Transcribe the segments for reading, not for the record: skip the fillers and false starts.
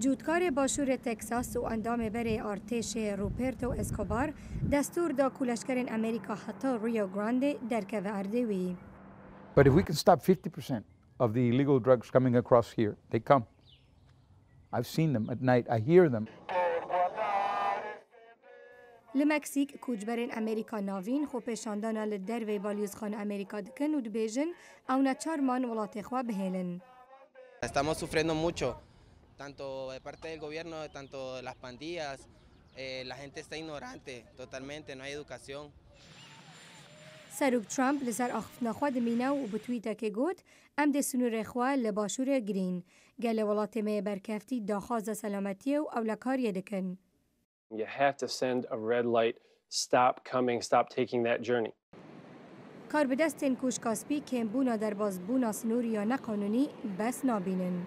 جودکار باشور تکساس و اندام بر ارتش روبرتو اسکوبار دستور دا کولشکرین امریکا حتی ریو گرانده درکو اردوی. But if we can stop 50% of the illegal drugs coming across here, they come. I've seen them at night. I hear them. لمکسیک کوچبرین امریکا ناوین خو پیشاندانا لدر و بالیوزخان امریکا دکن و دبیجن او نچار مان ولات خوا بهلن. Estamos sufriendo mucho, tanto de parte del gobierno, tanto de las pandillas, la gente está ignorante totalmente, no hay educación. سروک ترامپ لسر آخفتنا خوا دمینه و بتویته که گوت ام ده سنور خوا لباشور گرین گل ولات می برکفتی داخواز سلامتی و اولکاری دکن. You have to send a red light, stop coming, stop taking that journey. کار به دستین کوش کاسپی که بونا در باز بونا سنوری یا نقانونی بس نابینن.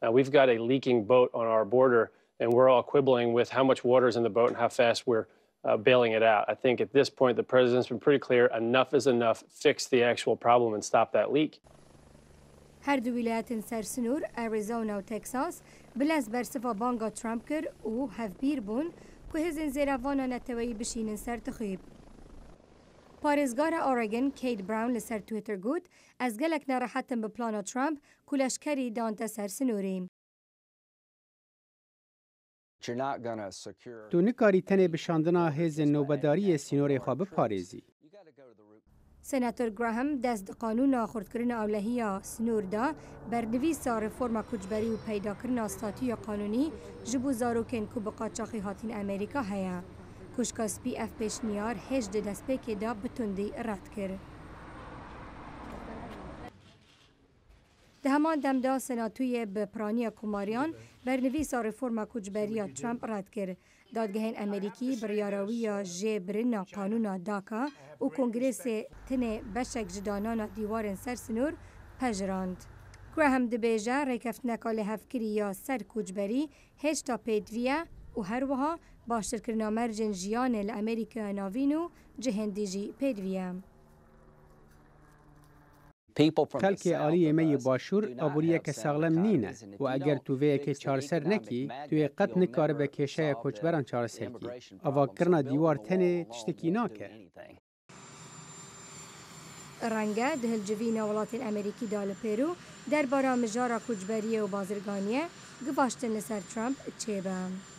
We've got a leaking boat on our border and we're all quibbling with how much water is in the boat and how fast we're bailing it out. I think at this point the president's been pretty clear, enough is enough, fix the actual problem and stop that leak. هر دو ولایت سر سنور اریزونا و تکساس بلاز برسفا بانگا ترامپ کر و هفبیر بون که هزین زیروانا نتوایی بشینن سر تخیب. پارزگار اورگن کیت براون لسر تویتر گوت از گلک نراحتن به پلانا ترامپ کلشکری دانتا سر سنوریم. تو نکاری تنه بشاندنا هز نوبداری سینور خواب پاریزی. سناتور گراهام دست قانون آخردکرین اولهی سنور دا بردویس رفورما کجبری و پیدا کرن استاتوی قانونی جبو زاروکن کو بقاچاقی هاتین امریکا هیا. کشکاسپی اف پیشنیار هجد دست پیک دا بتوندی رد کرد. ده همان دمدا سناتوی بپرانی کماریان برنویس رفورما کجبری ترامپ رد کرد. دادگهین امریکی بریاروی جبرنا قانون داکا و کنگرس تنه بشک جدانان دیوارن سر سنور پجراند. گراهام دبیجه ریکفتنکال هفکری یا سر کوچبری هشتا پیدویه و هر وها باشتر کرنا مرجن جیان الامریکا ناوینو جهندیجی پیدویه. خلک عالی می باشور آبوریه که ساغلم نینه و اگر تو ویه که چارسر نکی توی قط نکاره به کشه کچبران چارسر کی اوا کرنا دیوار تنه تشتکی ناکه. رنگه دهل جوین ولات امریکی دال پیرو در بارا مجارا کچبریه و بازرگانیه گواشتن لسر ترامپ چه به.